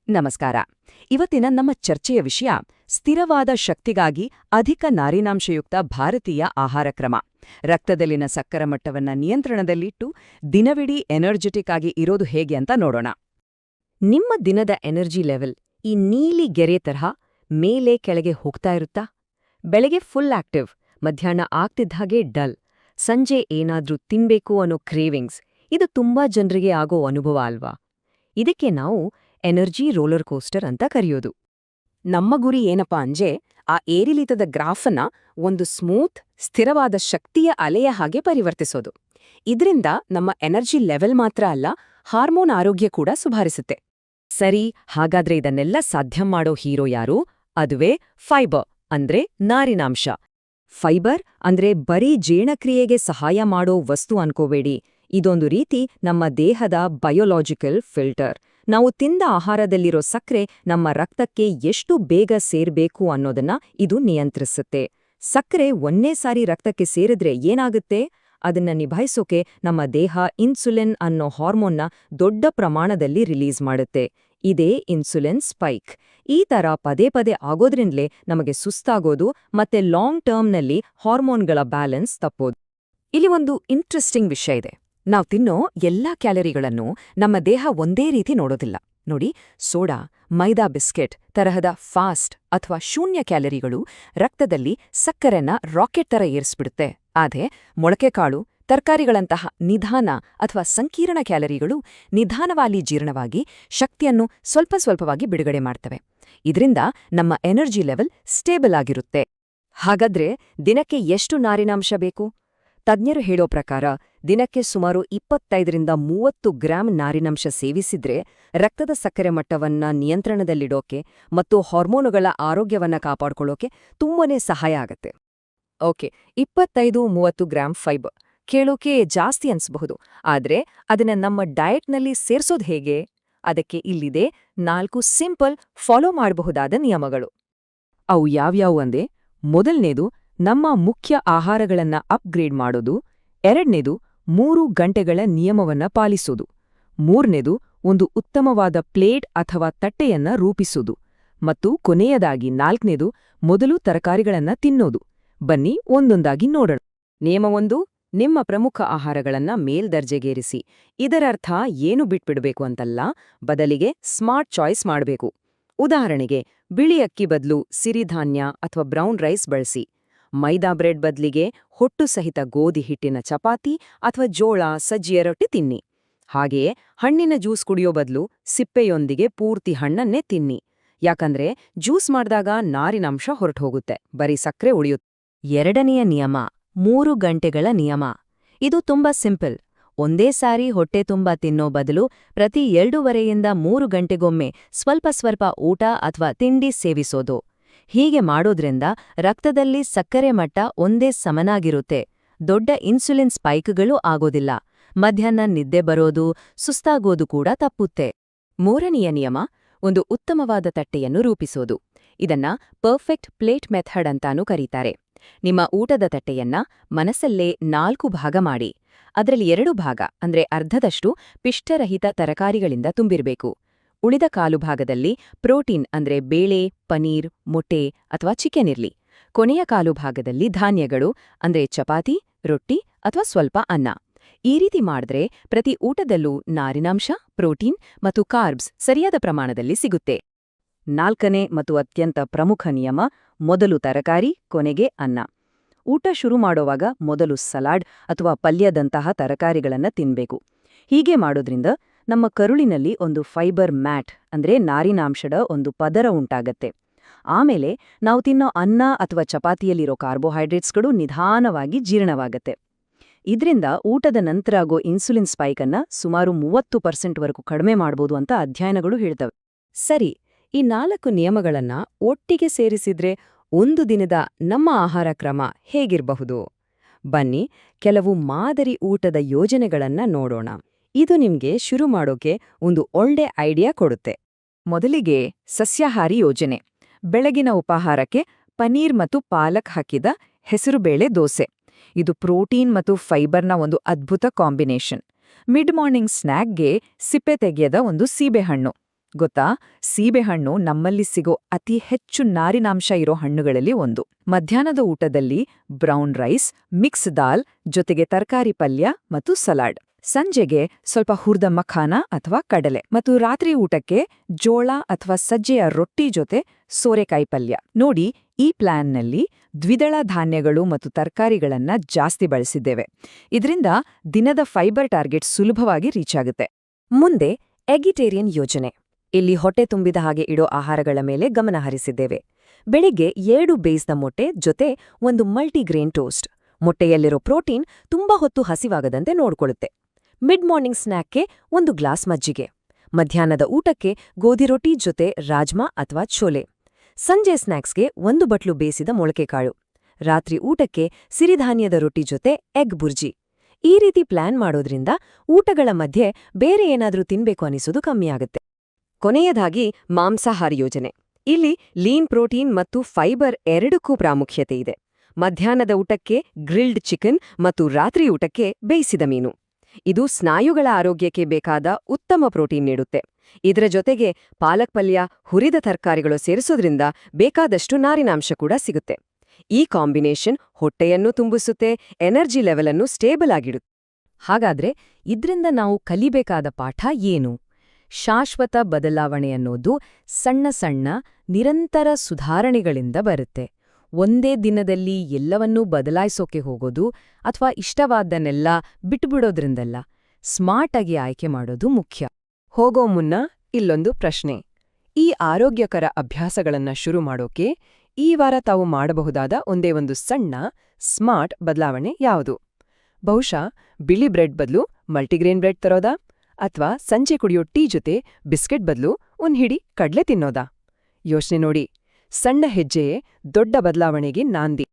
ನಮಸ್ಕಾರ. ಇವತ್ತಿನ ನಮ್ಮ ಚರ್ಚೆಯ ವಿಷಯ ಸ್ಥಿರವಾದ ಶಕ್ತಿಗಾಗಿ ಅಧಿಕ ನಾರಿನಾಂಶಯುಕ್ತ ಭಾರತೀಯ ಆಹಾರ ಕ್ರಮ. ರಕ್ತದಲ್ಲಿನ ಸಕ್ಕರೆ ಮಟ್ಟವನ್ನ ನಿಯಂತ್ರಣದಲ್ಲಿಟ್ಟು ದಿನವಿಡೀ ಎನರ್ಜೆಟಿಕ್ ಆಗಿ ಇರೋದು ಹೇಗೆ ಅಂತ ನೋಡೋಣ. ನಿಮ್ಮ ದಿನದ ಎನರ್ಜಿ ಲೆವೆಲ್ ಈ ನೀಲಿ ಗೆರೆ ತರಹ ಮೇಲೆ ಕೆಳಗೆ ಹೋಗ್ತಾ ಇರುತ್ತಾ? ಬೆಳಗ್ಗೆ ಫುಲ್ ಆಕ್ಟಿವ್, ಮಧ್ಯಾಹ್ನ ಆಗ್ತಿದ್ದ ಹಾಗೆ ಡಲ್, ಸಂಜೆ ಏನಾದ್ರೂ ತಿನ್ಬೇಕು ಅನ್ನೋ ಕ್ರೇವಿಂಗ್ಸ್. ಇದು ತುಂಬಾ ಜನರಿಗೆ ಆಗೋ ಅನುಭವ ಅಲ್ವಾ? ಇದಕ್ಕೆ ನಾವು ಎನರ್ಜಿ ರೋಲರ್ ಕೋಸ್ಟರ್ ಅಂತ ಕರೆಯೋದು. ನಮ್ಮ ಗುರಿ ಏನಪ್ಪಾ ಅಂದ್ರೆ ಆ ಏರಿಳಿತದ ಗ್ರಾಫನ್ನ ಒಂದು ಸ್ಮೂತ್, ಸ್ಥಿರವಾದ ಶಕ್ತಿಯ ಅಲೆಯ ಹಾಗೆ ಪರಿವರ್ತಿಸೋದು. ಇದರಿಂದ ನಮ್ಮ ಎನರ್ಜಿ ಲೆವೆಲ್ ಮಾತ್ರ ಅಲ್ಲ, ಹಾರ್ಮೋನ್ ಆರೋಗ್ಯ ಕೂಡ ಸುಧಾರಿಸುತ್ತೆ. ಸರಿ, ಹಾಗಾದ್ರೆ ಇದನ್ನೆಲ್ಲ ಸಾಧ್ಯ ಮಾಡೋ ಹೀರೋ ಯಾರು? ಅದುವೇ ಫೈಬರ್, ಅಂದ್ರೆ ನಾರಿನಾಂಶ. ಫೈಬರ್ ಅಂದ್ರೆ ಬರೀ ಜೀರ್ಣಕ್ರಿಯೆಗೆ ಸಹಾಯ ಮಾಡೋ ವಸ್ತು ಅನ್ಕೋಬೇಡಿ. ಇದೊಂದು ರೀತಿ ನಮ್ಮ ದೇಹದ ಬಯೋಲಾಜಿಕಲ್ ಫಿಲ್ಟರ್. ನಾವು ತಿಂದ ಆಹಾರದಲ್ಲಿರೋ ಸಕ್ಕರೆ ನಮ್ಮ ರಕ್ತಕ್ಕೆ ಎಷ್ಟು ಬೇಗ ಸೇರ್ಬೇಕು ಅನ್ನೋದನ್ನ ಇದು ನಿಯಂತ್ರಿಸುತ್ತೆ. ಸಕ್ಕರೆ ಒಂದೇ ಸಾರಿ ರಕ್ತಕ್ಕೆ ಸೇರಿದ್ರೆ ಏನಾಗುತ್ತೆ? ಅದನ್ನ ನಿಭಾಯಿಸೋಕೆ ನಮ್ಮ ದೇಹ ಇನ್ಸುಲಿನ್ ಅನ್ನೋ ಹಾರ್ಮೋನ್ನ ದೊಡ್ಡ ಪ್ರಮಾಣದಲ್ಲಿ ರಿಲೀಸ್ ಮಾಡುತ್ತೆ. ಇದೇ ಇನ್ಸುಲಿನ್ ಸ್ಪೈಕ್. ಈ ತರ ಪದೇ ಪದೇ ಆಗೋದ್ರಿಂದಲೇ ನಮಗೆ ಸುಸ್ತಾಗೋದು ಮತ್ತೆ ಲಾಂಗ್ ಟರ್ಮ್ನಲ್ಲಿ ಹಾರ್ಮೋನ್ಗಳ ಬ್ಯಾಲೆನ್ಸ್ ತಪ್ಪೋದು. ಇಲ್ಲಿ ಒಂದು ಇಂಟ್ರೆಸ್ಟಿಂಗ್ ವಿಷಯ ಇದೆ. ನಾವು ತಿನ್ನೋ ಎಲ್ಲಾ ಕ್ಯಾಲರಿಗಳನ್ನು ನಮ್ಮ ದೇಹ ಒಂದೇ ರೀತಿ ನೋಡೋದಿಲ್ಲ. ನೋಡಿ, ಸೋಡಾ, ಮೈದಾ ಬಿಸ್ಕೆಟ್ ತರಹದ ಫಾಸ್ಟ್ ಅಥವಾ ಶೂನ್ಯ ಕ್ಯಾಲರಿಗಳು ರಕ್ತದಲ್ಲಿ ಸಕ್ಕರೆನ ರಾಕೆಟ್ ತರ ಏರಿಸ್ಬಿಡುತ್ತೆ. ಆದ್ರೆ ಮೊಳಕೆಕಾಳು, ತರಕಾರಿಗಳಂತಹ ನಿಧಾನ ಅಥವಾ ಸಂಕೀರ್ಣ ಕ್ಯಾಲರಿಗಳು ನಿಧಾನವಾಗಿ ಜೀರ್ಣವಾಗಿ ಶಕ್ತಿಯನ್ನು ಸ್ವಲ್ಪ ಸ್ವಲ್ಪವಾಗಿ ಬಿಡುಗಡೆ ಮಾಡ್ತವೆ. ಇದರಿಂದ ನಮ್ಮ ಎನರ್ಜಿ ಲೆವೆಲ್ ಸ್ಟೇಬಲ್ ಆಗಿರುತ್ತೆ. ಹಾಗಾದ್ರೆ ದಿನಕ್ಕೆ ಎಷ್ಟು ನಾರಿನಾಂಶ ಬೇಕು? ತಜ್ಞರು ಹೇಳೋ ಪ್ರಕಾರ ದಿನಕ್ಕೆ ಸುಮಾರು 25-30 ಗ್ರಾಂ ನಾರಿನಾಂಶ ಸೇವಿಸಿದ್ರೆ ರಕ್ತದ ಸಕ್ಕರೆ ಮಟ್ಟವನ್ನ ನಿಯಂತ್ರಣದಲ್ಲಿಡೋಕೆ ಮತ್ತು ಹಾರ್ಮೋನುಗಳ ಆರೋಗ್ಯವನ್ನ ಕಾಪಾಡ್ಕೊಳ್ಳೋಕೆ ತುಂಬಾನೇ ಸಹಾಯ ಆಗತ್ತೆ. ಓಕೆ, 25-30 ಗ್ರಾಂ ಫೈಬರ್ ಕೇಳೋಕೆ ಜಾಸ್ತಿ ಅನ್ಸಬಹುದು, ಆದ್ರೆ ಅದನ್ನ ನಮ್ಮ ಡಯಟ್ನಲ್ಲಿ ಸೇರ್ಸೋದು ಹೇಗೆ? ಅದಕ್ಕೆ ಇಲ್ಲಿದೆ 4 ಸಿಂಪಲ್ ಫಾಲೋ ಮಾಡಬಹುದಾದ ನಿಯಮಗಳು. ಅವು ಯಾವ್ಯಾವು ಅಂದೆ? ಮೊದಲನೇದು, ನಮ್ಮ ಮುಖ್ಯ ಆಹಾರಗಳನ್ನ ಅಪ್ಗ್ರೇಡ್ ಮಾಡೋದು. ಎರಡನೇದು, 3 ಗಂಟೆಗಳ ನಿಯಮವನ್ನ ಪಾಲಿಸೋದು. ಮೂರನೇದು, ಒಂದು ಉತ್ತಮವಾದ ಪ್ಲೇಟ್ ಅಥವಾ ತಟ್ಟೆಯನ್ನ ರೂಪಿಸೋದು. ಮತ್ತು ಕೊನೆಯದಾಗಿ 4ನೇದು, ಮೊದಲು ತರಕಾರಿಗಳನ್ನ ತಿನ್ನೋದು. ಬನ್ನಿ ಒಂದೊಂದಾಗಿ ನೋಡೋಣ. ನಿಯಮ 1, ನಿಮ್ಮ ಪ್ರಮುಖ ಆಹಾರಗಳನ್ನ ಮೇಲ್ದರ್ಜೆಗೇರಿಸಿ. ಇದರರ್ಥ ಏನು ಬಿಟ್ಬಿಡ್ಬೇಕು ಅಂತಲ್ಲ, ಬದಲಿಗೆ ಸ್ಮಾರ್ಟ್ ಚಾಯ್ಸ್ ಮಾಡಬೇಕು. ಉದಾಹರಣೆಗೆ, ಬಿಳಿ ಅಕ್ಕಿ ಬದಲು ಸಿರಿಧಾನ್ಯ ಅಥವಾ ಬ್ರೌನ್ ರೈಸ್ ಬಳಸಿ. ಮೈದಾ ಬ್ರೆಡ್ ಬದಲಿಗೆ ಹೊಟ್ಟು ಸಹಿತ ಗೋಧಿ ಹಿಟ್ಟಿನ ಚಪಾತಿ ಅಥವಾ ಜೋಳ ಸಜ್ಜಿಯ ರೊಟ್ಟಿ ತಿನ್ನಿ. ಹಾಗೆಯೇ ಹಣ್ಣಿನ ಜ್ಯೂಸ್ ಕುಡಿಯೋ ಬದಲು ಸಿಪ್ಪೆಯೊಂದಿಗೆ ಪೂರ್ತಿ ಹಣ್ಣನ್ನೇ ತಿನ್ನಿ. ಯಾಕಂದ್ರೆ ಜ್ಯೂಸ್ ಮಾಡಿದಾಗ ನಾರಿನಾಂಶ ಹೊರಟೋಗುತ್ತೆ, ಬರೀ ಸಕ್ಕರೆ ಉಳಿಯುತ್ತೆ. ಎರಡನೆಯ ನಿಯಮ, 3 ಗಂಟೆಗಳ ನಿಯಮ. ಇದು ತುಂಬಾ ಸಿಂಪಲ್. ಒಂದೇ ಸಾರಿ ಹೊಟ್ಟೆ ತುಂಬಾ ತಿನ್ನೋ ಬದಲು ಪ್ರತಿ 2.5-3 ಗಂಟೆಗೊಮ್ಮೆ ಸ್ವಲ್ಪ ಸ್ವಲ್ಪ ಊಟ ಅಥವಾ ತಿಂಡಿ ಸೇವಿಸೋದು. ಹೀಗೆ ಮಾಡೋದ್ರಿಂದ ರಕ್ತದಲ್ಲಿ ಸಕ್ಕರೆ ಮಟ್ಟ ಒಂದೇ ಸಮನಾಗಿರುತ್ತೆ, ದೊಡ್ಡ ಇನ್ಸುಲಿನ್ ಸ್ಪೈಕ್ಗಳೂ ಆಗೋದಿಲ್ಲ, ಮಧ್ಯಾಹ್ನ ನಿದ್ದೆ ಬರೋದು, ಸುಸ್ತಾಗೋದು ಕೂಡ ತಪ್ಪುತ್ತೆ. ಮೂರನೆಯ ನಿಯಮ, ಒಂದು ಉತ್ತಮವಾದ ತಟ್ಟೆಯನ್ನು ರೂಪಿಸೋದು. ಇದನ್ನ ಪರ್ಫೆಕ್ಟ್ ಪ್ಲೇಟ್ ಮೆಥಡ್ ಅಂತಾನೂ ಕರೀತಾರೆ. ನಿಮ್ಮ ಊಟದ ತಟ್ಟೆಯನ್ನ ಮನಸ್ಸಲ್ಲೇ 4 ಭಾಗ ಮಾಡಿ. ಅದರಲ್ಲಿ 2 ಭಾಗ ಅಂದ್ರೆ ಅರ್ಧದಷ್ಟು ಪಿಷ್ಟರಹಿತ ತರಕಾರಿಗಳಿಂದ ತುಂಬಿರಬೇಕು. ಉಳಿದ ಕಾಲು ಭಾಗದಲ್ಲಿ ಪ್ರೋಟೀನ್ ಅಂದ್ರೆ ಬೇಳೆ, ಪನೀರ್, ಮೊಟ್ಟೆ ಅಥವಾ ಚಿಕನ್ ಇರ್ಲಿ. ಕೊನೆಯ ಕಾಲು ಭಾಗದಲ್ಲಿ ಧಾನ್ಯಗಳು ಅಂದ್ರೆ ಚಪಾತಿ, ರೊಟ್ಟಿ ಅಥವಾ ಸ್ವಲ್ಪ ಅನ್ನ. ಈ ರೀತಿ ಮಾಡಿದ್ರೆ ಪ್ರತಿ ಊಟದಲ್ಲೂ ನಾರಿನಾಂಶ, ಪ್ರೋಟೀನ್ ಮತ್ತು ಕಾರ್ಬ್ಸ್ ಸರಿಯಾದ ಪ್ರಮಾಣದಲ್ಲಿ ಸಿಗುತ್ತೆ. 4ನೇ ಮತ್ತು ಅತ್ಯಂತ ಪ್ರಮುಖ ನಿಯಮ, ಮೊದಲು ತರಕಾರಿ, ಕೊನೆಗೆ ಅನ್ನ. ಊಟ ಶುರು ಮಾಡೋವಾಗ ಮೊದಲು ಸಲಾಡ್ ಅಥವಾ ಪಲ್ಯದಂತಹ ತರಕಾರಿಗಳನ್ನ ತಿನ್ಬೇಕು. ಹೀಗೆ ಮಾಡೋದ್ರಿಂದ ನಮ್ಮ ಕರುಳಿನಲ್ಲಿ ಒಂದು ಫೈಬರ್ ಮ್ಯಾಟ್ ಅಂದ್ರೆ ನಾರಿನಾಂಶದ ಒಂದು ಪದರ ಉಂಟಾಗತ್ತೆ. ಆಮೇಲೆ ನಾವು ತಿನ್ನೋ ಅನ್ನ ಅಥವಾ ಚಪಾತಿಯಲ್ಲಿರೋ ಕಾರ್ಬೋಹೈಡ್ರೇಟ್ಸ್ಗಳು ನಿಧಾನವಾಗಿ ಜೀರ್ಣವಾಗತ್ತೆ. ಇದರಿಂದ ಊಟದ ನಂತರ ಆಗೋ ಇನ್ಸುಲಿನ್ ಸ್ಪೈಕ್ ಅನ್ನ ಸುಮಾರು 30% ಕಡಿಮೆ ಮಾಡ್ಬೋದು ಅಂತ ಅಧ್ಯಯನಗಳು ಹೇಳ್ತವೆ. ಸರಿ, ಈ 4 ನಿಯಮಗಳನ್ನ ಒಟ್ಟಿಗೆ ಸೇರಿಸಿದ್ರೆ ಒಂದು ದಿನದ ನಮ್ಮ ಆಹಾರ ಕ್ರಮ ಹೇಗಿರಬಹುದು? ಬನ್ನಿ ಕೆಲವು ಮಾದರಿ ಊಟದ ಯೋಜನೆಗಳನ್ನ ನೋಡೋಣ. ಇದು ನಿಮ್ಗೆ ಶುರು ಮಾಡೋಕೆ ಒಂದು ಒಳ್ಳೆ ಐಡಿಯಾ ಕೊಡುತ್ತೆ. ಮೊದಲಿಗೆ ಸಸ್ಯಾಹಾರಿ ಯೋಜನೆ. ಬೆಳಗಿನ ಉಪಾಹಾರಕ್ಕೆ ಪನೀರ್ ಮತ್ತು ಪಾಲಕ್ ಹಾಕಿದ ಹೆಸರುಬೇಳೆ ದೋಸೆ. ಇದು ಪ್ರೋಟೀನ್ ಮತ್ತು ಫೈಬರ್ನ ಒಂದು ಅದ್ಭುತ ಕಾಂಬಿನೇಷನ್. ಮಿಡ್ ಮಾರ್ನಿಂಗ್ ಸ್ನ್ಯಾಕ್ಗೆ ಸಿಪ್ಪೆ ತೆಗೆಯದ ಒಂದು ಸೀಬೆಹಣ್ಣು. ಗೊತ್ತಾ, ಸೀಬೆಹಣ್ಣು ನಮ್ಮಲ್ಲಿ ಸಿಗೋ ಅತಿ ಹೆಚ್ಚು ನಾರಿನಾಂಶ ಇರೋ ಹಣ್ಣುಗಳಲ್ಲಿ ಒಂದು. ಮಧ್ಯಾಹ್ನದ ಊಟದಲ್ಲಿ ಬ್ರೌನ್ ರೈಸ್, ಮಿಕ್ಸ್ ದಾಲ್, ಜೊತೆಗೆ ತರಕಾರಿ ಪಲ್ಯ ಮತ್ತು ಸಲಾಡ್. ಸಂಜೆಗೆ ಸ್ವಲ್ಪ ಹುರ್ದ ಮಖಾನ ಅಥವಾ ಕಡಲೆ, ಮತ್ತು ರಾತ್ರಿ ಊಟಕ್ಕೆ ಜೋಳ ಅಥವಾ ಸಜ್ಜೆಯ ರೊಟ್ಟಿ ಜೊತೆ ಸೋರೆಕಾಯಿ ಪಲ್ಯ. ನೋಡಿ, ಈ ಪ್ಲಾನ್ನಲ್ಲಿ ದ್ವಿದಳ ಧಾನ್ಯಗಳು ಮತ್ತು ತರಕಾರಿಗಳನ್ನ ಜಾಸ್ತಿ ಬಳಸಿದ್ದೇವೆ. ಇದರಿಂದ ದಿನದ ಫೈಬರ್ ಟಾರ್ಗೆಟ್ ಸುಲಭವಾಗಿ ರೀಚ್ ಆಗುತ್ತೆ. ಮುಂದೆ ಎಗಿಟೇರಿಯನ್ ಯೋಜನೆ. ಇಲ್ಲಿ ಹೊಟ್ಟೆ ತುಂಬಿದ ಹಾಗೆ ಇಡೋ ಆಹಾರಗಳ ಮೇಲೆ ಗಮನ ಹರಿಸಿದ್ದೇವೆ. ಬೆಳಿಗ್ಗೆ 7 ಬೇಯಿಸಿದ ಮೊಟ್ಟೆ ಜೊತೆ ಒಂದು ಮಲ್ಟಿಗ್ರೇನ್ ಟೋಸ್ಟ್. ಮೊಟ್ಟೆಯಲ್ಲಿರೋ ಪ್ರೋಟೀನ್ ತುಂಬಾ ಹೊತ್ತು ಹಸಿವಾಗದಂತೆ ನೋಡ್ಕೊಳ್ಳುತ್ತೆ. ಮಿಡ್ ಮಾರ್ನಿಂಗ್ ಸ್ನ್ಯಾಕ್ಗೆ 1 ಗ್ಲಾಸ್ ಮಜ್ಜಿಗೆ. ಮಧ್ಯಾಹ್ನದ ಊಟಕ್ಕೆ ಗೋಧಿ ರೊಟ್ಟಿ ಜೊತೆ ರಾಜ್ಮಾ ಅಥವಾ ಛೋಲೆ. ಸಂಜೆ ಸ್ನ್ಯಾಕ್ಸ್ಗೆ 1 ಬಟ್ಲು ಬೇಯಿಸಿದ ಮೊಳಕೆಕಾಳು. ರಾತ್ರಿ ಊಟಕ್ಕೆ ಸಿರಿಧಾನ್ಯದ ರೊಟ್ಟಿ ಜೊತೆ ಎಗ್ ಬುರ್ಜಿ. ಈ ರೀತಿ ಪ್ಲಾನ್ ಮಾಡೋದ್ರಿಂದ ಊಟಗಳ ಮಧ್ಯೆ ಬೇರೆ ಏನಾದ್ರೂ ತಿನ್ಬೇಕು ಅನಿಸೋದು ಕಮ್ಮಿಯಾಗುತ್ತೆ. ಕೊನೆಯದಾಗಿ ಮಾಂಸಾಹಾರಿ ಯೋಜನೆ. ಇಲ್ಲಿ ಲೀನ್ ಪ್ರೋಟೀನ್ ಮತ್ತು ಫೈಬರ್ ಎರಡಕ್ಕೂ ಪ್ರಾಮುಖ್ಯತೆ ಇದೆ. ಮಧ್ಯಾಹ್ನದ ಊಟಕ್ಕೆ ಗ್ರಿಲ್ಡ್ ಚಿಕನ್ ಮತ್ತು ರಾತ್ರಿ ಊಟಕ್ಕೆ ಬೇಯಿಸಿದ ಮೀನು. ಇದು ಸ್ನಾಯುಗಳ ಆರೋಗ್ಯಕ್ಕೆ ಬೇಕಾದ ಉತ್ತಮ ಪ್ರೋಟೀನ್ ನೀಡುತ್ತೆ. ಇದರ ಜೊತೆಗೆ ಪಾಲಕ್ ಪಲ್ಯ, ಹುರಿದ ತರಕಾರಿಗಳು ಸೇರಿಸೋದ್ರಿಂದ ಬೇಕಾದಷ್ಟು ನಾರಿನಾಂಶ ಕೂಡ ಸಿಗುತ್ತೆ. ಈ ಕಾಂಬಿನೇಷನ್ ಹೊಟ್ಟೆಯನ್ನು ತುಂಬಿಸುತ್ತೆ, ಎನರ್ಜಿ ಲೆವೆಲನ್ನು ಸ್ಟೇಬಲ್ ಆಗಿಡುತ್ತೆ. ಹಾಗಾದ್ರೆ ಇದ್ರಿಂದ ನಾವು ಕಲಿಬೇಕಾದ ಪಾಠ ಏನು? ಶಾಶ್ವತ ಬದಲಾವಣೆ ಅನ್ನೋದು ಸಣ್ಣ ಸಣ್ಣ ನಿರಂತರ ಸುಧಾರಣೆಗಳಿಂದ ಬರುತ್ತೆ. ಒಂದೇ ದಿನದಲ್ಲಿ ಎಲ್ಲವನ್ನೂ ಬದಲಾಯಿಸೋಕೆ ಹೋಗೋದು ಅಥವಾ ಇಷ್ಟವಾದ್ದನ್ನೆಲ್ಲ ಬಿಟ್ಬಿಡೋದ್ರಿಂದಲ್ಲ, ಸ್ಮಾರ್ಟ್ ಆಗಿ ಆಯ್ಕೆ ಮಾಡೋದು ಮುಖ್ಯ. ಹೋಗೋ ಮುನ್ನ ಇಲ್ಲೊಂದು ಪ್ರಶ್ನೆ. ಈ ಆರೋಗ್ಯಕರ ಅಭ್ಯಾಸಗಳನ್ನ ಶುರು ಮಾಡೋಕೆ ಈ ವಾರ ತಾವು ಮಾಡಬಹುದಾದ ಒಂದೇ ಒಂದು ಸಣ್ಣ ಸ್ಮಾರ್ಟ್ ಬದಲಾವಣೆ ಯಾವುದು? ಬಹುಶಃ ಬಿಳಿ ಬ್ರೆಡ್ ಬದಲು ಮಲ್ಟಿಗ್ರೇನ್ ಬ್ರೆಡ್ ತರೋದಾ? ಅಥವಾ ಸಂಜೆ ಕುಡಿಯೋ ಟೀ ಜೊತೆ ಬಿಸ್ಕೆಟ್ ಬದಲು ಒಂದ್ ಹಿಡಿ ಕಡ್ಲೆ ತಿನ್ನೋದಾ? ಯೋಚನೆ ನೋಡಿ. ಸಣ್ಣ ಹೆಜ್ಜೆಯೇ ದೊಡ್ಡ ಬದಲಾವಣೆಗೆ ನಾಂದಿ.